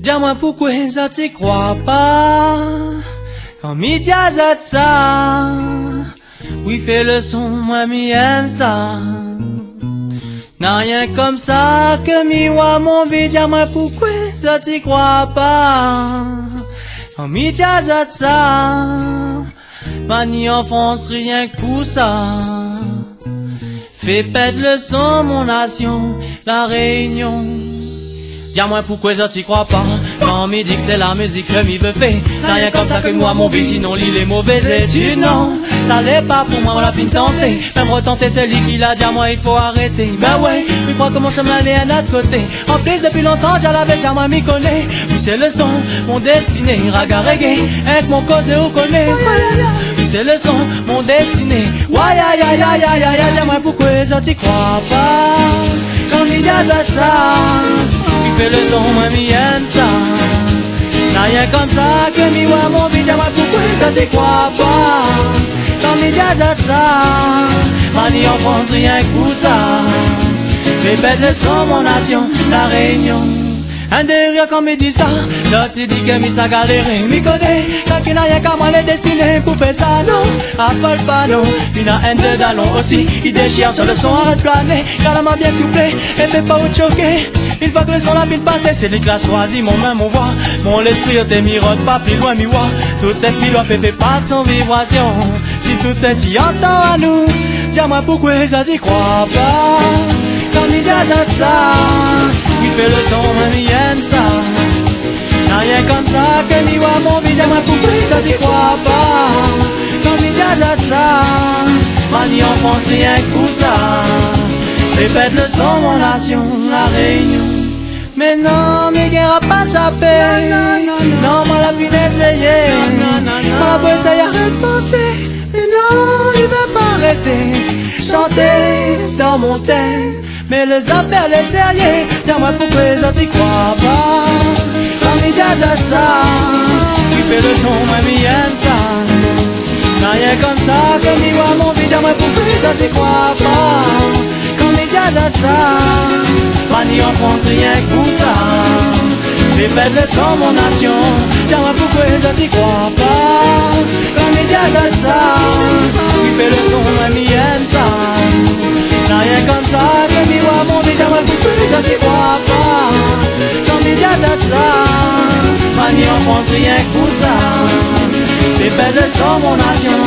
Dis-moi pourquoi ça t'y crois pas quand midi à ça. Oui, fais le son, moi mi aime ça. N'a rien comme ça que mi wa mon vie. Dis-moi pourquoi ça t'y crois pas quand midi à ça. Mani en France rien que pour ça. Fais pète le son mon nation, la Réunion. Dis-moi pourquoi ça t'y crois pas quand mi dit que c'est la musique que mi veut faire. N'a rien comme ça que moi mon vie, sinon lit les mauvaises études. Non, ça l'est pas pour moi, on l'a fin tenter. Même retenter c'est lui qui l'a dit à moi, il faut arrêter. Ben ouais, je crois que mon chemin est à notre côté. En plus depuis longtemps, j'en l'avais dit à moi, m'y connaît. Puis c'est le son, mon destiné, raga reggae, avec mon cause ou connaît. Puis c'est le son, mon destiné. Ouais, aïe, aïe, aïe, aïe, aïe, aïe, dis-moi pourquoi ça t'y crois pas quand mi dit ça. Fais le son, moi mi aime ça. N'a rien comme ça que mi wa mon vie. Dis-moi pourquoi ça t'y crois pas quand mi dit ça. Mani en France rien que pour ça. Fais bête le son, mon nation, la Réunion. Un derrière quand me dit ça, là tu dis que mi sa galéré, mi connaît, tant qu'il n'a rien qu'à moi les destinées pour faire ça, non, affole pas non, il n'a un de dallon aussi, il déchire sur le son à planer, calme bien s'il vous plaît, et fais pas vous choquer, une fois que le son la ville passe, c'est lui qui l'a choisi, mon main, mon voix, mon esprit te mirote pas plus loin, mi voix, toute cette vie doit fait pas son vibration, si toute cette y entend à nous, dis-moi pourquoi ça t'y croit pas, quand il dit ça, il fait le son, mais il aime ça. N'a rien comme ça que mi wa mon vie, dis-moi pourquoi ça t'y croit pas. Quand il dit ça, mani en France rien que pour ça. Répète le son, mon nation, la Réunion. Mais non, mes guerres a pas échappé. Non, moi la vie d'essayer. Ma voix ça y arrête de penser. Mais non, il veut pas arrêter. Chanter dans mon thème. Mais les affaires, les sérieux, dis-moi pourquoi ça t'y crois pas. Quand il dit ça, il fait le son, moi mi aime ça. N'a rien comme ça que mi wa mon vie, dis-moi pourquoi ça t'y crois pas. Quand il dit ça, mani en France rien que pour ça. Répète le son, mon nation, dis-moi pourquoi ça t'y crois pas. Quand il dit ça, il fait le son, moi mi aime ça. N'a rien comme ça que mi wa mon vie, dis-moi pourquoi ça t'y crois pas. Quand mi dit ça, mani en France rien que pour ça. Répète le son, mon nation,